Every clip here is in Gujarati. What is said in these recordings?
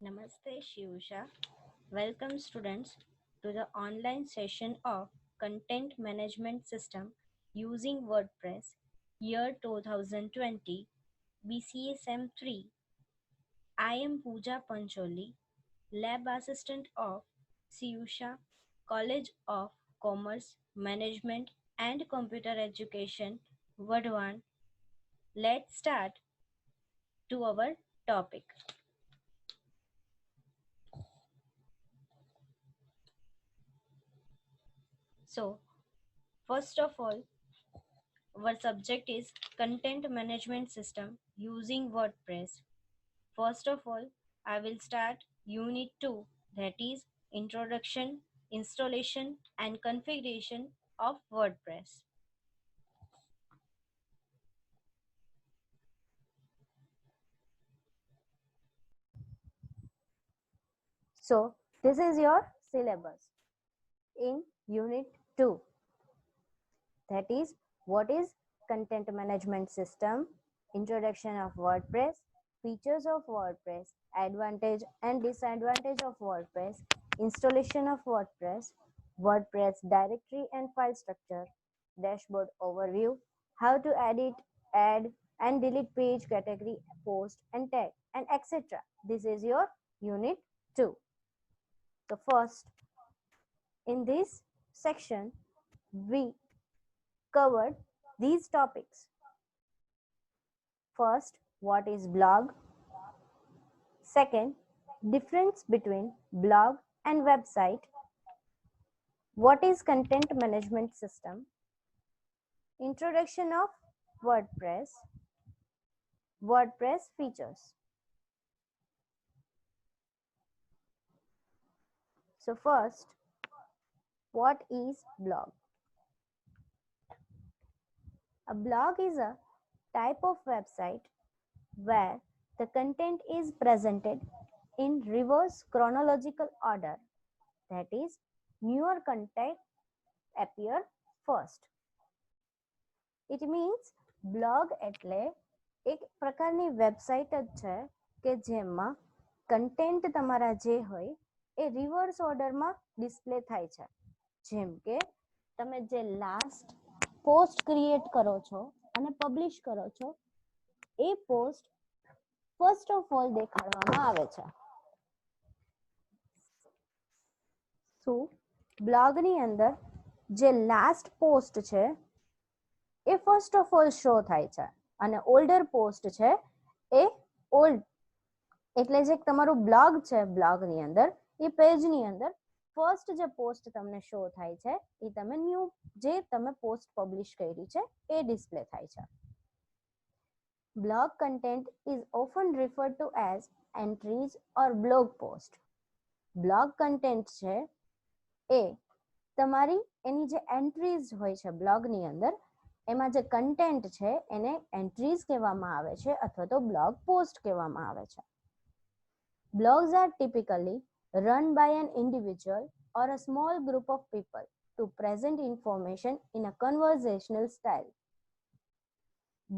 Namaste Shivusha. Welcome students to the online session of Content Management System using WordPress year 2020 BCSM 3. I am Pooja Pancholi, Lab Assistant of Shivusha College of Commerce, Management and Computer Education, Vadhavan. Let's start to our topic. So, first of all, our subject is Content Management System using WordPress. First of all, I will start Unit 2, that is Introduction, Installation and Configuration of WordPress. So, this is your syllabus in Unit 2. That is, what is Content Management System, Introduction of WordPress, Features of WordPress, Advantage and Disadvantage of WordPress, Installation of WordPress, WordPress Directory and File Structure, Dashboard Overview, how to edit, add and delete page, category, post and tag, and etc. This is your Unit 2. So first, in this section, we covered these topics. First, what is blog? Second, difference between blog and website. What is content management system? Introduction of WordPress. WordPress features. So first, what is blog? A blog is a type of website where the content is presented in reverse chronological order. That is, newer content appear first. It means blog એટલે એક પ્રકારની વેબસાઇટ જ છે કે જેમાં કન્ટેન્ટ તમારા જે હોય એ રિવર્સ ઓર્ડરમાં ડિસ્પ્લે થાય છે. જેમ કે તમે જે લાસ્ટ પોસ્ટ ક્રિએટ કરો છો અને પબ્લિશ કરો છો એ પોસ્ટ ફર્સ્ટ ઓફ ઓલ દેખાડવામાં આવે છે. શું બ્લોગની અંદર જે લાસ્ટ પોસ્ટ છે એ ફર્સ્ટ ઓફ ઓલ શો થાય છે અને ઓલ્ડર પોસ્ટ છે એ ઓલ્ડ એટલે જે તમારું બ્લોગ છે બ્લોગની અંદર એ પેજની અંદર ફર્સ્ટ જે પોસ્ટ તમને શો થાય છે એ તમે ન્યૂ જે તમે પોસ્ટ પબ્લિશ કરી છે એ ડિસ્પ્લે થાય છે. Blog content is often referred to as entries or blog post. Blog content છે એ તમારી એની જે એન્ટ્રીઝ હોય છે બ્લોગની અંદર એમાં જે કન્ટેન્ટ છે એને એન્ટ્રીઝ કહેવામાં આવે છે અથવા તો બ્લોગ પોસ્ટ કહેવામાં આવે છે. Blogs are typically run by an individual or a small group of people to present information in a conversational style.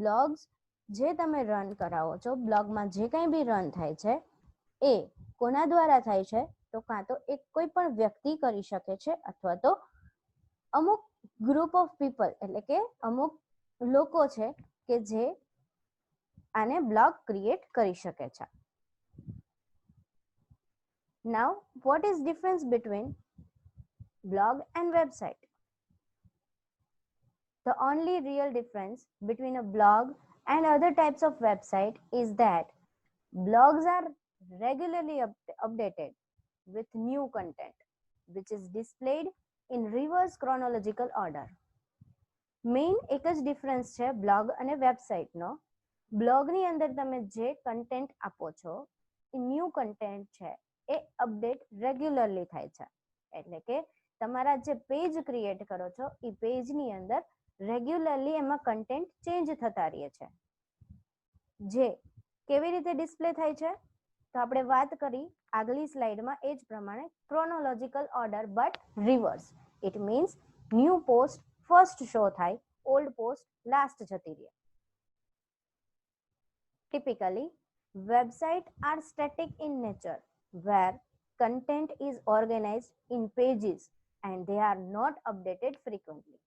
Blogs જે તમે રન કરાવો છો બ્લોગમાં જે કંઈ બી રન થાય છે એ કોના દ્વારા થાય છે તો કાં તો એક કોઈ પણ વ્યક્તિ કરી શકે છે અથવા તો અમુક ગ્રુપ ઓફ પીપલ એટલે કે અમુક લોકો છે કે જે આને બ્લોગ ક્રિએટ કરી શકે છે. Now, what is difference between blog and website? The only real difference between a blog and other types of website is that blogs are regularly updated with new content which is displayed in reverse chronological order. Main એક જ ડિફરન્સ છે બ્લોગ અને વેબસાઇટનો. બ્લોગની અંદર તમે જે કન્ટેન્ટ આપો છો એ ન્યૂ કન્ટેન્ટ છે એ અપડેટ રેગ્યુલરલી થાય છે. એટલે કે તમારા જે પેજ ક્રિએટ કરો છો એ પેજની અંદર રેગ્યુલરલી એમાં કન્ટેન્ટ ચેન્જ થતા રહે છે. જે કેવી રીતે ડિસ્પ્લે થાય છે તો આપણે વાત કરી આગલી સ્લાઇડમાં એ જ પ્રમાણે chronological order but reverse. It means new post first show થાય, ઓલ્ડ પોસ્ટ લાસ્ટ જતી રહે. Typically, websites are static in nature where content is organized in pages and they are not updated frequently.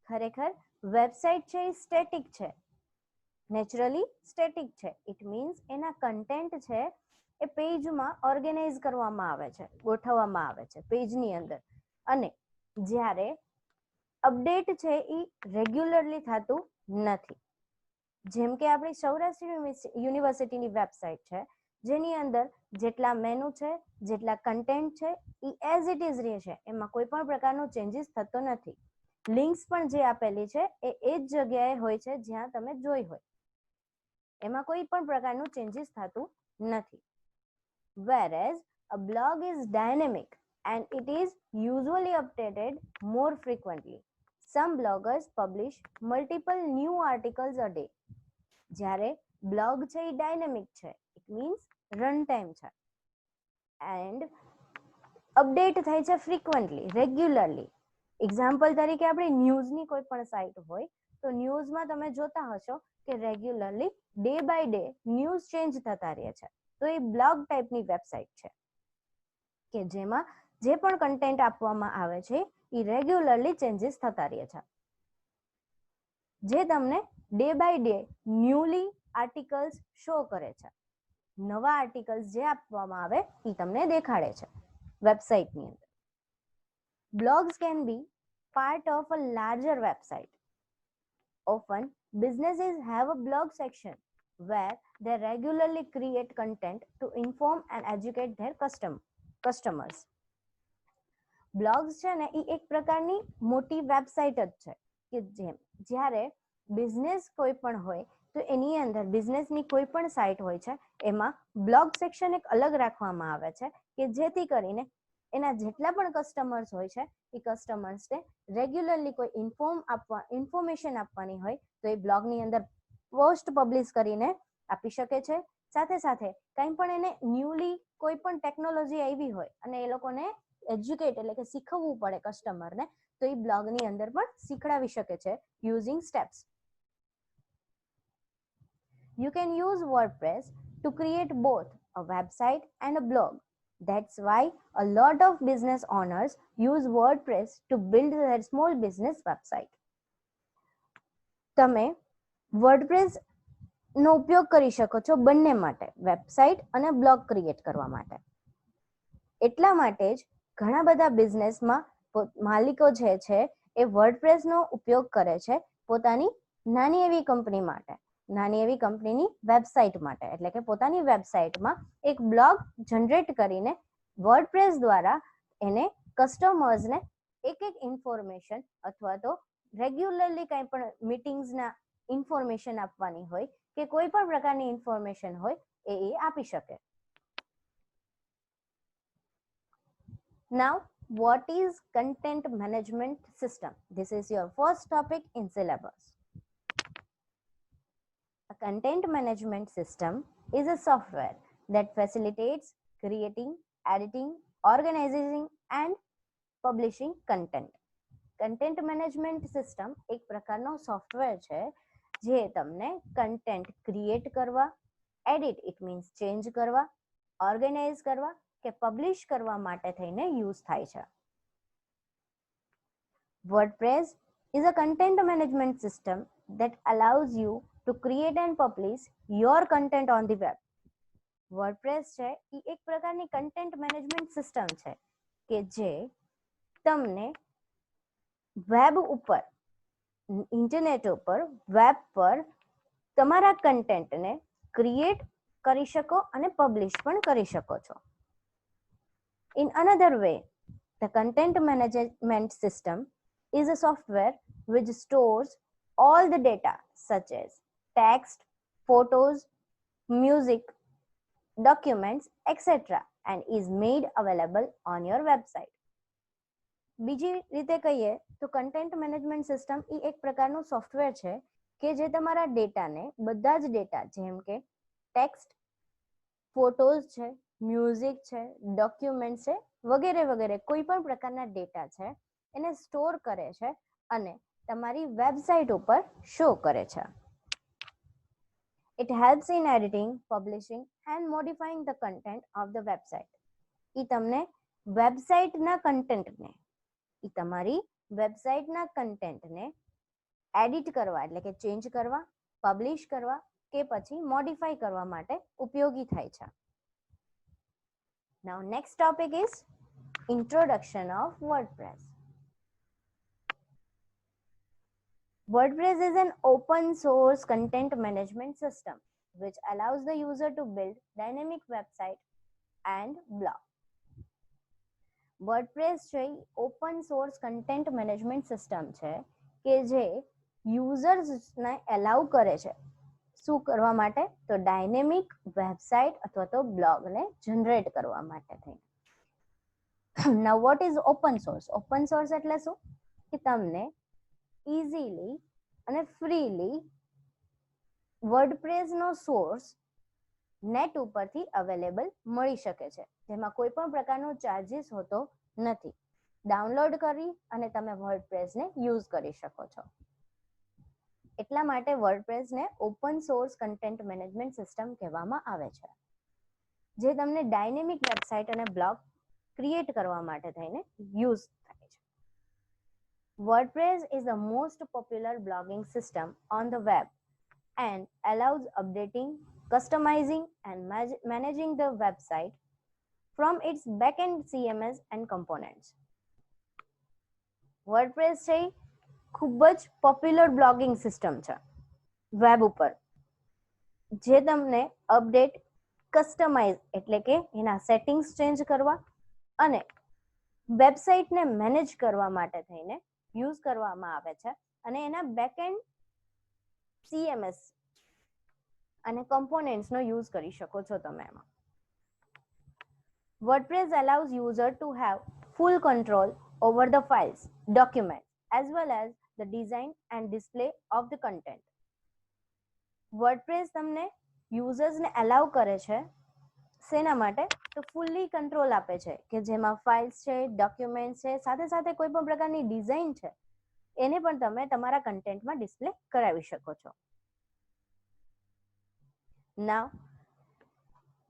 ખરેખર વેબસાઇટ છે એ સ્ટેટિક છે, નેચરલી સ્ટેટિક છે. ઇટ મીન્સ એના કન્ટેન્ટ છે એ પેજમાં ઓર્ગેનાઇઝ કરવામાં આવે છે, ગોઠવવામાં આવે છે પેજની અંદર. અને જ્યારે અપડેટ છે એ રેગ્યુલરલી થતું નથી. જેમ કે આપણી સૌરાષ્ટ્ર યુનિવર્સિટીની વેબસાઇટ છે, જેની અંદર જેટલા મેનુ છે, જેટલા કન્ટેન્ટ છે એ એઝ ઇટ ઇઝ રહે છે, એમાં કોઈ પણ પ્રકારનો ચેન્જીસ થતો નથી. લિંક્સ પણ જે આપેલી છે એ જ જગ્યાએ હોય છે જ્યાં તમે જોઈ હોય, એમાં કોઈ પણ પ્રકારનું ચેન્જીસ થતું નથી. whereas a blog is dynamic and it is usually updated more frequently. Some bloggers publish multiple new articles a day. જ્યારે બ્લોગ છે એ ડાયનેમિક છે, ઇટ મીન્સ રન ટાઈમ છે એન્ડ અપડેટ થાય છે ફ્રીક્વન્ટલી, રેગ્યુલરલી. એક્ઝામ્પલ તરીકે આપણે ન્યૂઝની કોઈ પણ સાઇટ હોય તો ન્યૂઝમાં તમે જોતા હશો કે regularly day by day news change થતા રહે છે. તો એ બ્લોગ ટાઈપની વેબસાઇટ છે કે જેમાં જે પણ કન્ટેન્ટ આપવામાં આવે છે એ રેગ્યુલરલી ચેન્જીસ થતા રહે છે, જે તમને day by day newly articles show કરે છે. નવા આર્ટિકલ્સ જે આપવામાં આવે એ તમને દેખાડે છે વેબસાઇટની અંદર. Blogs can be part of a larger website. Often businesses have a blog section where they regularly create content to inform and educate their customers. Blogs છે ને એ એક પ્રકારની મોટી વેબસાઇટ જ છે કે જ્યારે બિઝનેસ કોઈ પણ હોય તો એની અંદર બિઝનેસની કોઈ પણ સાઇટ હોય છે, એમાં બ્લોગ સેક્શન એક અલગ રાખવામાં આવે છે કે જેથી કરીને એના જેટલા પણ કસ્ટમર્સ હોય છે એ કસ્ટમર્સને રેગ્યુલરલી કોઈ ઇન્ફોર્મેશન આપવાની હોય તો એ બ્લોગની અંદર પોસ્ટ પબ્લિશ કરીને આપી શકે છે. સાથે સાથે કંઈ પણ એને ન્યૂલી કોઈ પણ ટેકનોલોજી આવી હોય અને એ લોકોને એજ્યુકેટ એટલે કે શીખવવું પડે કસ્ટમરને, તો એ બ્લોગની અંદર પણ શીખડાવી શકે છે using steps. You can use WordPress to create both a website and a blog. That's why a lot of business owners use WordPress to build their small business website. તમે WordPress નો ઉપયોગ કરી શકો છો બંને માટે, વેબસાઇટ અને બ્લોગ ક્રિએટ કરવા માટે. એટલા માટે જ ઘણા બધા બિઝનેસમાં માલિકો જે છે એ વર્ડપ્રેસનો ઉપયોગ કરે છે પોતાની નાની એવી કંપની માટે, નાની એવી કંપનીની વેબસાઇટ માટે. એટલે કે પોતાની વેબસાઇટમાં એક બ્લોગ જનરેટ કરીને વર્ડપ્રેસ દ્વારા એને કસ્ટમર્સને એક ઇન્ફોર્મેશન અથવા તો રેગ્યુલરલી કંઈ પણ મીટિંગ્સના ઇન્ફોર્મેશન આપવાની હોય કે કોઈ પણ પ્રકારની ઇન્ફોર્મેશન હોય એ આપી શકે. Now, what is content management system? This is your first topic in syllabus. A content management system is a software that facilitates creating, editing, organizing and publishing content. Content management system એક પ્રકારનો સોફ્ટવેર છે જે તમને કન્ટેન્ટ ક્રિએટ કરવા, એડિટ ઇટ મીન્સ ચેન્જ કરવા, ઓર્ગેનાઇઝ કરવા કે પબ્લિશ કરવા માટે થઈને યુઝ થાય છે. WordPress is a content management system that allows you to create and publish your content on the web. WordPress છે એ એક પ્રકારની કન્ટેન્ટ મેનેજમેન્ટ સિસ્ટમ છે કે જે તમને વેબ ઉપર, ઇન્ટરનેટ ઉપર, વેબ પર તમારા કન્ટેન્ટને ક્રિએટ કરી શકો અને પબ્લિશ પણ કરી શકો છો. In another way, the content management system is a software which stores all the data such as text, photos, music, documents, etc. and is made available on your website. બીજી રીતે કહીએ તો કન્ટેન્ટ મેનેજમેન્ટ સિસ્ટમ એ એક પ્રકારનું સોફ્ટવેર છે કે જે તમારા ડેટાને, બધા જ ડેટા જેમ કે ટેક્સ્ટ, ફોટોઝ છે, મ્યુઝિક છે, ડોક્યુમેન્ટ છે વગેરે વગેરે કોઈ પણ પ્રકારના ડેટા છે એને સ્ટોર કરે છે અને તમારી વેબસાઇટ ઉપર શો કરે છે. It helps in editing, publishing and modifying the content of the website. એ તમને વેબસાઇટના કન્ટેન્ટને તમારી વેબસાઇટના કન્ટેન્ટને એડિટ કરવા એટલે કે ચેન્જ કરવા, પબ્લિશ કરવા કે પછી મોડિફાઈ કરવા માટે ઉપયોગી થાય છે. Now next topic is introduction of WordPress. WordPress is an open source content management system which allows the user to build dynamic website and blog. WordPress છે open source content management system છે કે જે યુઝર્સને એલાઉ કરે છે શું કરવા માટે? તો ડાયનેમિક વેબસાઇટ અથવા તો બ્લોગને જનરેટ કરવા માટે થઈને. Now what is open source? Open source એટલે શું? કે તમને ઇઝીલી અને ફ્રીલી વર્ડપ્રેસનો સોર્સ નેટ ઉપરથી અવેલેબલ મળી શકે છે, જેમાં કોઈ પણ પ્રકારનો ચાર્જીસ હોતો નથી. ડાઉનલોડ કરી અને તમે વર્ડપ્રેસને યુઝ કરી શકો છો. એટલા માટે વર્ડપ્રેસને open source content management system કહેવામાં આવે છે, જે તમને ડાયનેમિક વેબસાઇટ અને બ્લોગ ક્રિએટ કરવા માટે થઈને યુઝ થાય છે. WordPress is the most popular blogging system on the web and allows updating, customizing and managing the website from its backend CMS and components. WordPress છે ખૂબ જ પોપ્યુલર બ્લોગિંગ સિસ્ટમ છે વેબ ઉપર, જે તમને અપડેટ, કસ્ટમાઇઝ એટલે કે એના સેટિંગ્સ ચેન્જ કરવા અને વેબસાઇટને મેનેજ કરવા માટે થઈને યુઝ કરવામાં આવે છે અને એના બેકએન્ડ CMS અને કમ્પોનેન્ટ્સનો યુઝ કરી શકો છો તમે એમાં. WordPress allows user to have full control over the files, documents, as well as the design and display of the content. WordPress તમને યુઝર્સને એલાઉ કરે છે શેના માટે? તો ફૂલ્લી કંટ્રોલ આપે છે કે જેમાં ફાઇલ્સ છે, ડોક્યુમેન્ટ્સ છે, સાથે સાથે કોઈ પણ પ્રકારની ડિઝાઇન છે એને પણ તમે તમારા કન્ટેન્ટમાં ડિસ્પ્લે કરાવી શકો છો. Now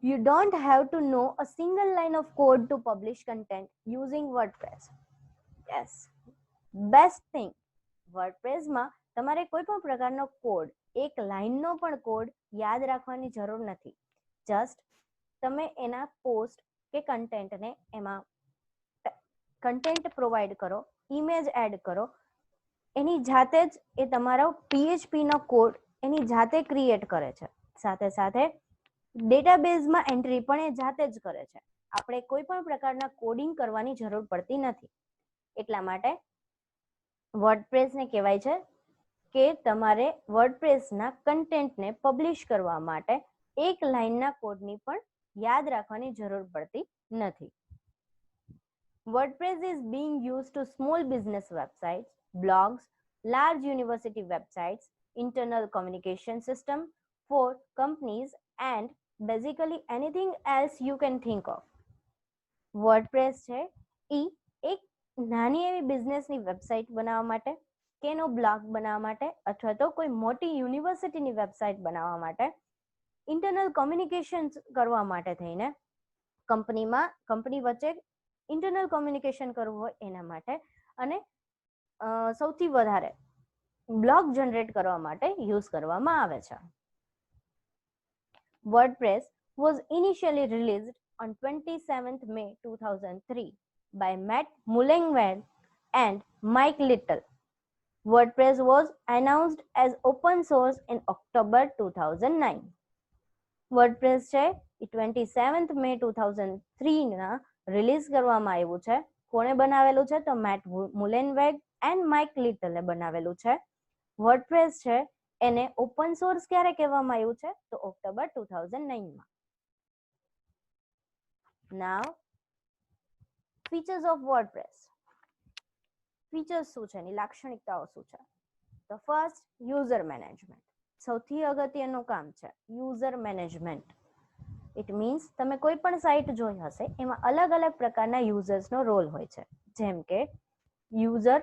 you don't have to know a single line of code to publish content using WordPress. Yes, best thing, WordPressમાં તમારે કોઈ પણ પ્રકારનો કોડ, એક લાઇનનો પણ કોડ યાદ રાખવાની જરૂર નથી. જસ્ટ તમે એના પોસ્ટ કે કન્ટેન્ટને એમાં કન્ટેન્ટ પ્રોવાઈડ કરો, ઇમેજ એડ કરો, એની જાતે જ એ તમારો PHPનો કોડ એની જાતે ક્રિએટ કરે છે. સાથે સાથે ડેટાબેઝમાં એન્ટ્રી પણ એ જાતે જ કરે છે. આપણે કોઈ પણ પ્રકારના કોડિંગ કરવાની જરૂર પડતી નથી. એટલા માટે વર્ડપ્રેસને કહેવાય છે કે તમારે વર્ડપ્રેસના કન્ટેન્ટને પબ્લિશ કરવા માટે એક લાઇનના કોડની પણ યાદ રાખવાની જરૂર પડતી નથી. WordPress is being used to small business websites, blogs, large university websites, internal communication system for companies and basically anything else you can think of. WordPress છે એ એક નાની એવી બિઝનેસની વેબસાઇટ બનાવવા માટે કે એનો બ્લોગ બનાવવા માટે અથવા તો કોઈ મોટી યુનિવર્સિટીની વેબસાઇટ બનાવવા માટે, ઇન્ટરનલ કોમ્યુનિકેશન કરવા માટે થઈને કંપની વચ્ચે ઇન્ટરનલ કોમ્યુનિકેશન કરવું હોય એના માટે અને સૌથી વધારે બ્લોગ જનરેટ કરવા માટે યુઝ કરવામાં આવે છે. WordPress was initially released on 27th May 2003 by Matt Mullenweg and Mike Little. WordPress was announced as open source in October 2009. WordPress છે એ 27th May 2003ના રિલીઝ કરવામાં આવ્યું છે. કોણે બનાવેલું છે? તો મેટ મુલેનવેગ એન્ડ માઇક લિટલે બનાવેલું છે. વર્ડપ્રેસ છે એને ઓપન સોર્સ ક્યારે કહેવામાં આવ્યું છે? તો ઓક્ટોબર 2009માં. Now features of WordPress. Features શું છે, એની લાક્ષણિકતાઓ શું છે? તો ફર્સ્ટ, યુઝર મેનેજમેન્ટ. સૌથી અગત્યનું કામ છે યુઝર મેનેજમેન્ટ. ઇટ મીન્સ તમે કોઈ પણ સાઇટ જોઈ હશે એમાં અલગ અલગ પ્રકારના યુઝર્સનો રોલ હોય છે, જેમ કે યુઝર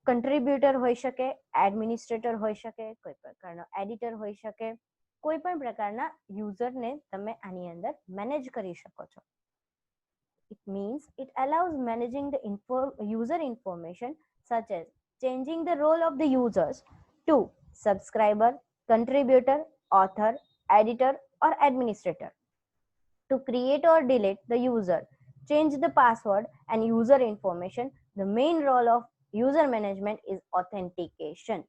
કન્ટ્રીબ્યુટર હોઈ શકે, એડમિનિસ્ટ્રેટર હોઈ શકે, કોઈ પ્રકારનો એડિટર હોઈ શકે, કોઈ પણ પ્રકારના યુઝરને તમે આની અંદર મેનેજ કરી શકો છો. It means it allows managing the user information such as changing the role of the users to subscriber, contributor, author, editor or administrator. To create or delete the user, change the password and user information. The main role of user management is authentication.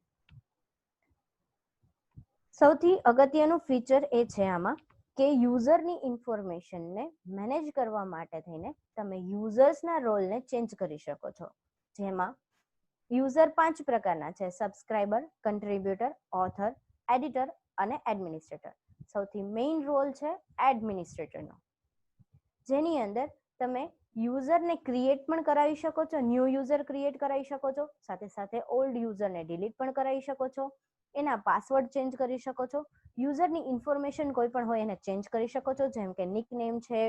સૌથી અગત્યનું ફીચર એ છે આમાં કે યુઝરની ઇન્ફોર્મેશનને મેનેજ કરવા માટે થઈને તમે યુઝર્સના રોલને ચેન્જ કરી શકો છો. જેમાં યુઝર 5 પ્રકારના છે: સબસ્ક્રાઇબર, કન્ટ્રીબ્યુટર, ઓથર, એડિટર અને એડમિનિસ્ટ્રેટર. સૌથી મેઇન રોલ છે એડમિનિસ્ટ્રેટરનો, જેની અંદર તમે યુઝરને ક્રિએટ પણ કરાવી શકો છો, ન્યૂ યુઝર ક્રિએટ કરાવી શકો છો, સાથે સાથે ઓલ્ડ યુઝરને ડિલીટ પણ કરાવી શકો છો, એના પાસવર્ડ ચેન્જ કરી શકો છો, યુઝરની ઇન્ફોર્મેશન કોઈ પણ હોય એને ચેન્જ કરી શકો છો, જેમ કે નિક નેમ છે,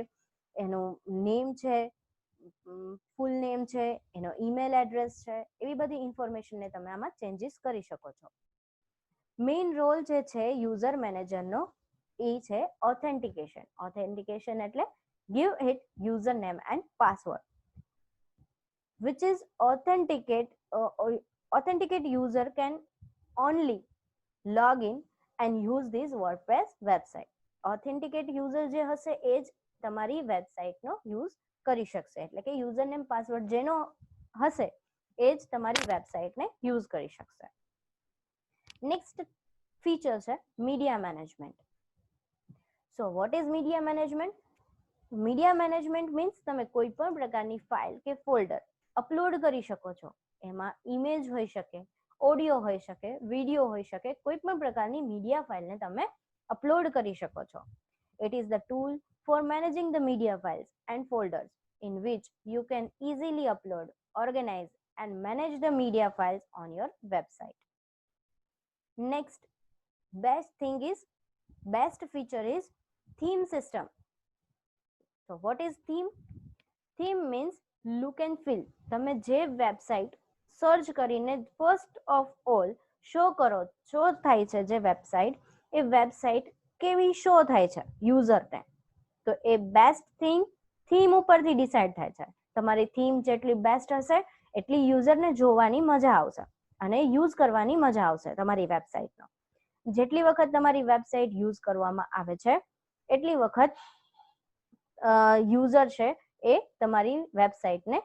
એનું નેમ છે, ફૂલ નેમ છે, એનો ઈમેલ એડ્રેસ છે, એવી બધી ઇન્ફોર્મેશનને તમે આમાં ચેન્જીસ કરી શકો છો. મેઇન રોલ જે છે યુઝર મેનેજરનો એ છે ઓથેન્ટિકેશન. ઓથેન્ટિકેશન એટલે give it username and password, which is authenticate user can only log in and use this WordPress website. Authenticate user જે હશે એ જ તમારી વેબસાઇટનો યુઝ કરી શકશે, એટલે કે યુઝર નેમ પાસવર્ડ જેનો હશે એ જ તમારી વેબસાઇટને યુઝ કરી શકશે. નેક્સ્ટ ફીચર છે media management. So what is media management? Media management means તમે કોઈ પણ પ્રકારની ફાઇલ કે ફોલ્ડર અપલોડ કરી શકો છો. એમાં ઇમેજ હોઈ શકે, ઓડિયો હોઈ શકે, વિડીયો હોઈ શકે, કોઈ પણ પ્રકારની મીડિયા ફાઇલને તમે અપલોડ કરી શકો છો. It is the tool for managing the media files and folders in which you can easily upload, organize and manage the media files on your website. Next, best feature is theme system. So what is theme? Theme means look and feel. તમે જે વેબસાઇટ સર્ચ કરીને ફર્સ્ટ ઓફ ઓલ શો થાય છે જે વેબસાઇટ, એ વેબસાઇટ કેવી શો થાય છે યુઝરને, તો એ બેસ્ટ થીમ ઉપરથી ડિસાઇડ થાય છે. તમારી થીમ જેટલી બેસ્ટ હશે એટલી યુઝરને જોવાની મજા આવશે અને યુઝ કરવાની મજા આવશે તમારી વેબસાઇટનો. જેટલી વખત તમારી વેબસાઇટ યુઝ કરવામાં આવે છે એટલી વખત યુઝર છે એ તમારી વેબસાઇટને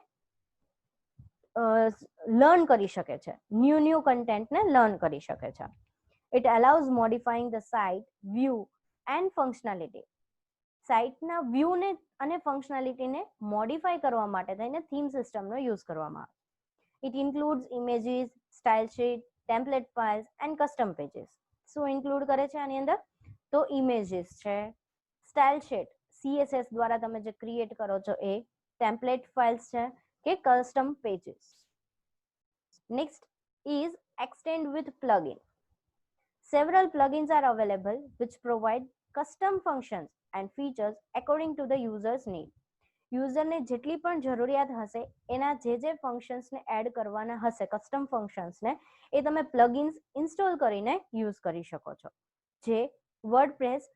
લર્ન કરી શકે છે, ન્યૂ કન્ટેન્ટને લર્ન કરી શકે છે. It allows modifying the site view and functionality. સાઇટના વ્યૂને અને ફંક્શનાલિટીને મોડિફાઈ કરવા માટે થઈને થીમ સિસ્ટમનો યુઝ કરવામાં આવે. It includes images, style sheet, template files and custom pages. શું ઇન્ક્લુડ કરે છે આની અંદર? તો ઇમેજીસ છે, સ્ટાઇલ શીટ CSS દ્વારા તમે જે ક્રિએટ કરો છો એ, ટેમ્પલેટ ફાઇલ્સ છે કે custom pages. Next is extend with plugin. Several plugins are available which provide custom functions and features according to the user's need. યુઝરને જેટલી પણ જરૂરિયાત હશે એના જે ફંક્શન્સને એડ કરવાના હશે, કસ્ટમ ફંક્શન્સને, એ તમે પ્લગઇન્સ ઇન્સ્ટોલ કરીને યુઝ કરી શકો છો. જે વર્ડપ્રેસ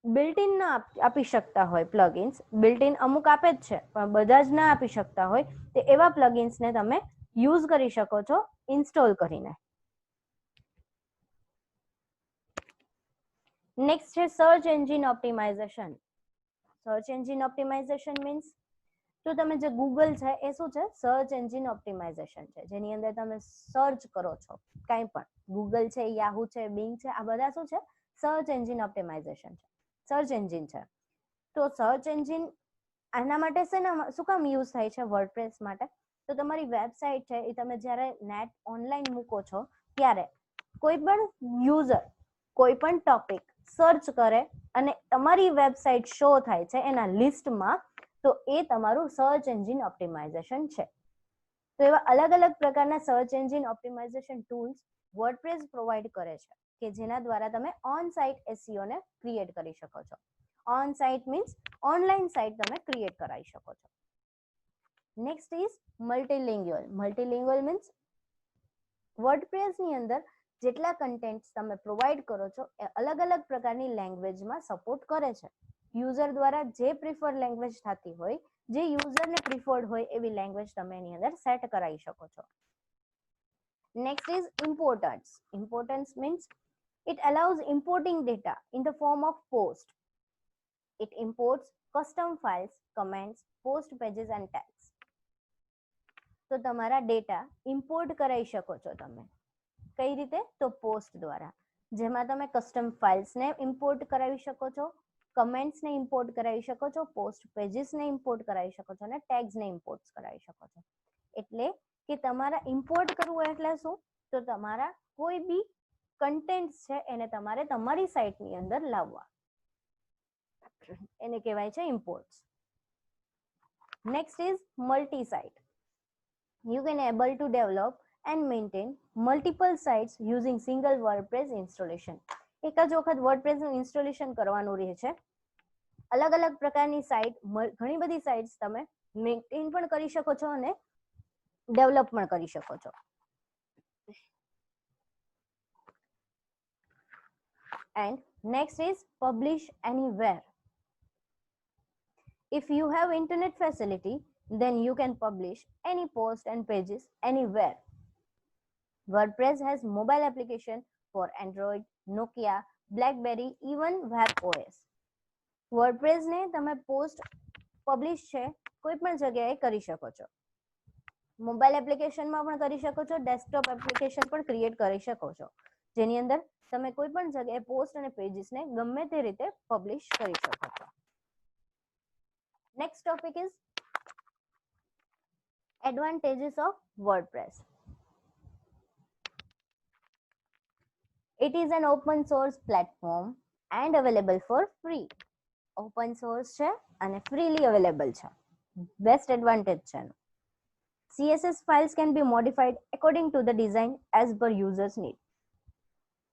બિલ્ટ ઇન ના આપી શકતા હોય પ્લગઇન્સ, બિલ્ટ ઇન અમુક આપે જ છે પણ બધા જ ના આપી શકતા હોય, તો એવા પ્લગઇન્સને તમે યુઝ કરી શકો છો ઇન્સ્ટોલ કરીને. નેક્સ્ટ છે search engine optimisation. Search engine optimisation means તો તમે જે ગૂગલ છે એ શું છે? સર્ચ એન્જિન ઓપ્ટિમાઇઝેશન છે, જેની અંદર તમે સર્ચ કરો છો કાંઈ પણ, ગૂગલ છે, યાહુ છે, બિંગ છે, આ બધા શું છે? સર્ચ એન્જિન ઓપ્ટિમાઇઝેશન છે, સર્ચ એન્જિન છે. તો સર્ચ એન્જિન આના માટે શું કામ યુઝ થાય છે વર્ડપ્રેસ માટે? તો તમારી વેબસાઇટ છે એ તમે જ્યારે નેટ ઓનલાઈન મૂકો છો ત્યારે કોઈ પણ યુઝર કોઈ પણ ટોપિક સર્ચ કરે અને તમારી વેબસાઇટ શો થાય છે એના લિસ્ટમાં, તો એ તમારું સર્ચ એન્જિન ઓપ્ટિમાઇઝેશન છે. તો એવા અલગ અલગ પ્રકારના search engine optimisation tools WordPress provide કરે છે કે જેના દ્વારા તમે ઓન સાઇટ SEO ને ક્રિએટ કરી શકો છો. On site means online site તમે ક્રિએટ કરાવી શકો છો. Next is multilingual. Multilingual means વર્ડપ્રેસની અંદર જેટલા કન્ટેન્ટ્સ તમે પ્રોવાઈડ કરો છો એ અલગ અલગ પ્રકારની લેંગ્વેજમાં સપોર્ટ કરે છે. યુઝર દ્વારા જે પ્રિફર્ડ લેંગ્વેજ થતી હોય, જે યુઝરને પ્રિફર્ડ હોય એવી લેંગ્વેજ તમે એની અંદર સેટ કરાવી શકો છો. Next is importance. Importance means it allows importing data in the form of post. It imports custom files, comments, post pages and tags. તો તમારા ડેટા ઇમ્પોર્ટ કરાવી શકો છો તમે. કઈ રીતે? તો પોસ્ટ દ્વારા, જેમાં તમે કસ્ટમ ફાઇલ્સને ઇમ્પોર્ટ કરાવી શકો છો, કમેન્ટ્સને ઇમ્પોર્ટ કરાવી શકો છો, પોસ્ટ પેજીસને ઇમ્પોર્ટ કરાવી શકો છો અને ટેગ્સને ઇમ્પોર્ટ કરાવી શકો છો. એટલે કે તમારા ઇમ્પોર્ટ કરવું એટલે શું? તો તમારા કોઈ બી કન્ટેન્ટ છે એને તમારે તમારી સાઇટની અંદર લાવવા, એને કહેવાય છે imports. Next is multi site. You can able to develop and maintain multiple sites using single WordPress installation. એક જ વખત WordPress નું ઇન્સ્ટોલેશન કરવાનું રહે છે. અલગ અલગ પ્રકારની સાઇટ, ઘણી બધી સાઇટ્સ તમે મેન્ટેન પણ કરી શકો છો અને ડેવલપ પણ કરી શકો છો. And next is publish anywhere. If you have internet facility, then you can publish any post and pages anywhere. WordPress has mobile application for Android, Nokia, BlackBerry, even WebOS. WordPress ને તમે પોસ્ટ પબ્લિશ છે કોઈ પણ જગ્યાએ કરી શકો છો. મોબાઈલ એપ્લિકેશનમાં પણ કરી શકો છો, ડેસ્કટોપ એપ્લિકેશન પણ ક્રિએટ કરી શકો છો, જેની અંદર તમે કોઈ પણ જગ્યાએ પોસ્ટ અને પેજીસને ગમે તે રીતે પબ્લિશ કરી શકો છો. Next topic is advantages of WordPress. It is an open source platform and available for free. Open source છે અને freely available છે. Best advantage છે. CSS files can be modified according to the design as per user's need.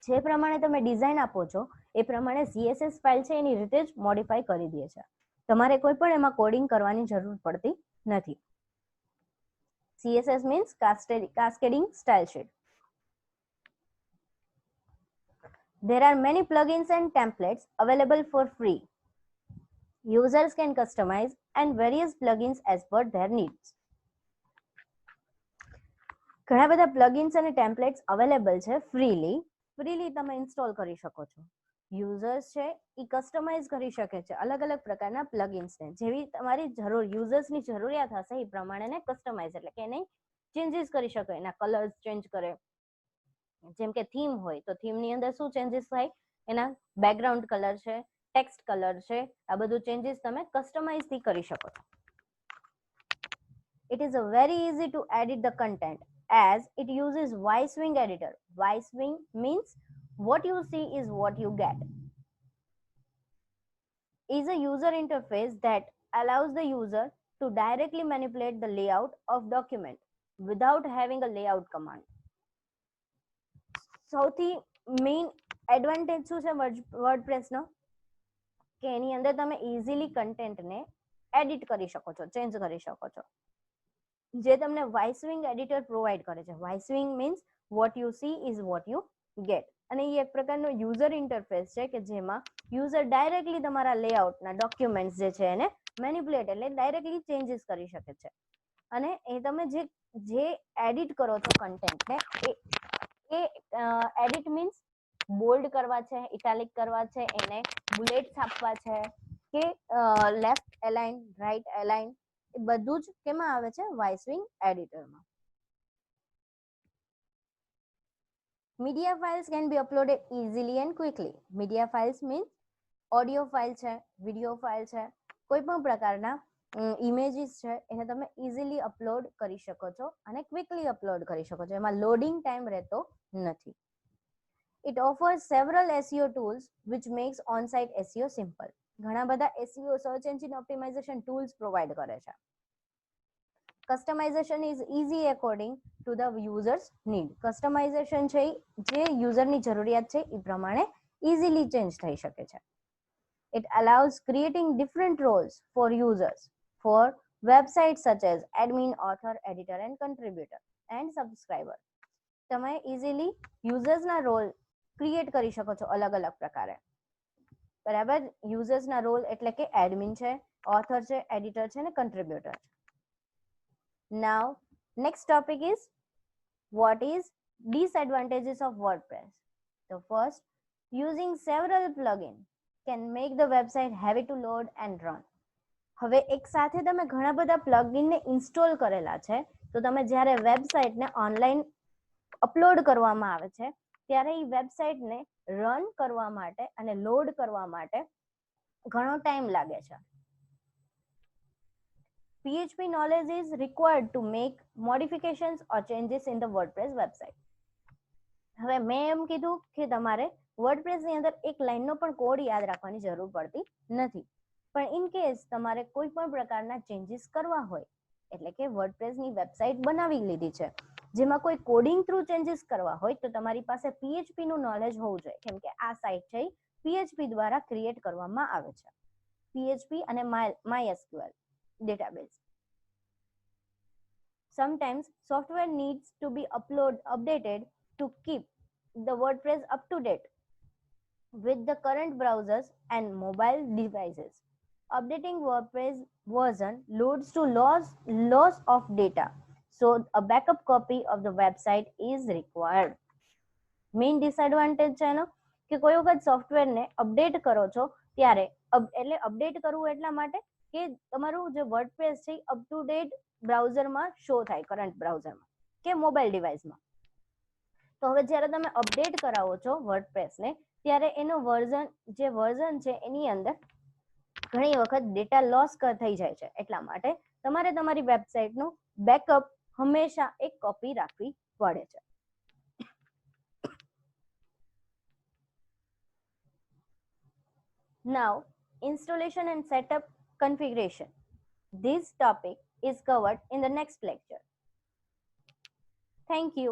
જે પ્રમાણે તમે ડિઝાઇન આપો છો એ પ્રમાણે CSS ફાઇલ છે એની રીતે જ મોડિફાઈ કરી દે છે. તમારે કોઈ પણ એમાં કોડિંગ કરવાની જરૂર પડતી નથી. CSS means cascading style sheet. There are many plugins and templates available for free. Users can customize and various plugins as per their needs. ઘણા બધા plugins અને templates available છે freely તમે ઇન્સ્ટોલ કરી શકો છો. યુઝર્સ છે એ કસ્ટમાઇઝ કરી શકે છે અલગ અલગ પ્રકારના પ્લગઇન્સને, જેવી તમારી યુઝર્સની જરૂરિયાત હશે એ પ્રમાણે કસ્ટમાઇઝ, એટલે કે એને ચેન્જીસ કરી શકે, એના કલર્સ ચેન્જ કરે. જેમ કે થીમ હોય તો થીમની અંદર શું ચેન્જીસ થાય, એના બેકગ્રાઉન્ડ કલર છે, ટેક્સ્ટ કલર છે, આ બધું ચેન્જીસ તમે કસ્ટમાઇઝથી કરી શકો છો. It is very easy to edit the content as it uses Vswing editor. Vswing means what you see is what you get. Is a user interface that allows the user to directly manipulate the layout of document without having a layout command. સૌથી મેઇન એડવાન્ટેજ શું છે વર્ડપ્રેસનો, કે એની અંદર તમે ઇઝીલી કન્ટેન્ટને એડિટ કરી શકો છો, ચેન્જ કરી શકો છો, જે તમને વાઇસવિંગ એડિટર પ્રોવાઈડ કરે છે. વાઇસવિંગ means what you see is what you get, અને એ એક પ્રકારનો યુઝર ઇન્ટરફેસ છે કે જેમાં યુઝર ડાયરેક્ટલી તમારા લેઆઉટના ડોક્યુમેન્ટ્સ જે છે એને મેનિપ્યુલેટ એટલે ડાયરેક્ટલી ચેન્જીસ કરી શકે છે. અને એ તમે જે એડિટ કરો છો કન્ટેન્ટને એ એડિટ મીન્સ બોલ્ડ કરવા છે, ઇટાલિક કરવા છે, એને બુલેટ્સ આપવા છે કે લેફ્ટ એલાઇન, રાઈટ એલાઇન, એ બધું જ કેમાં આવે છે? વાઇસવિંગ એડિટરમાં. Media files can be uploaded easily and quickly. Media files means audio file છે, વિડીયો ફાઇલ છે, કોઈ પણ પ્રકારના ઇમેજીસ છે, એને તમે ઇઝીલી અપલોડ કરી શકો છો અને ક્વિકલી અપલોડ કરી શકો છો. એમાં લોડિંગ ટાઈમ રહેતો નથી. It offers several SEO tools which makes on-site SEO simple. ઘણા બધા SEO search engine optimisation tools provide કરે છે. Customization is easy according to the user's need. Customization છે જે યુઝરની જરૂરિયાત છે એ પ્રમાણે ઇઝીલી ચેન્જ થઈ શકે છે. It allows creating different roles for users for websites such as admin, author, editor and contributor and subscriber. તમે ઇઝીલી યુઝર્સના રોલ ક્રિએટ કરી શકો છો અલગ અલગ પ્રકારે. બરાબર, યુઝર્સના રોલ એટલે કે એડમિન છે, ઓથર છે, એડિટર છે અને કન્ટ્રીબ્યુટર. નાઉ next topic is what is disadvantages of WordPress. So first, using several plugins can make the website heavy to load and run. હવે એક સાથે તમે ઘણા બધા પ્લગઇનને ઇન્સ્ટોલ કરેલા છે, તો તમે જ્યારે વેબસાઇટને ઓનલાઈન અપલોડ કરવામાં આવે છે ત્યારે એ વેબસાઇટને રન કરવા માટે અને લોડ કરવા માટે ઘણો ટાઈમ લાગે છે. PHP knowledge is required to make modifications or changes in the WordPress website. હવે મેં એમ કીધું કે તમારે વર્ડપ્રેસની અંદર એક લાઈનનો પણ કોડ યાદ રાખવાની જરૂર પડતી નથી, પણ ઇન કેસ તમારે કોઈ પણ પ્રકારના ચેન્જીસ કરવા હોય, એટલે કે વર્ડપ્રેસની વેબસાઇટ બનાવી લીધી છે જેમાં કોઈ કોડિંગ થ્રુ ચેન્જીસ કરવા હોય, તો તમારી પાસે PHP નું નોલેજ હોવું જોઈએ, કેમ કે આ સાઇટ છે PHP દ્વારા ક્રિએટ કરવામાં આવે છે. PHP અને MySQL database. Sometimes software needs to be updated to keep the WordPress up to date with the current browsers and mobile devices. Updating WordPress version leads to loss of data, so a backup copy of the website is required. Main disadvantage છે એનો કે કોઈ વખત સોફ્ટવેરને અપડેટ કરો છો ત્યારે એટલે અપડેટ કરવું એટલા માટે કે તમારું જે વર્ડપ્રેસ છે અપ ટુ ડેટ બ્રાઉઝરમાં શો થાય, કરંટ બ્રાઉઝરમાં કે મોબાઈલ ડિવાઇસમાં. તો હવે જ્યારે તમે અપડેટ કરાવો છો વર્ડપ્રેસને ત્યારે એનો વર્ઝન છે એની અંદર ઘણી વખત ડેટા લોસ થઈ જાય છે, એટલા માટે તમારે તમારી વેબસાઇટનું બેકઅપ હંમેશા એક કોપી રાખવી પડે છે. Now, installation and setup configuration. This topic is covered in the next lecture. Thank you.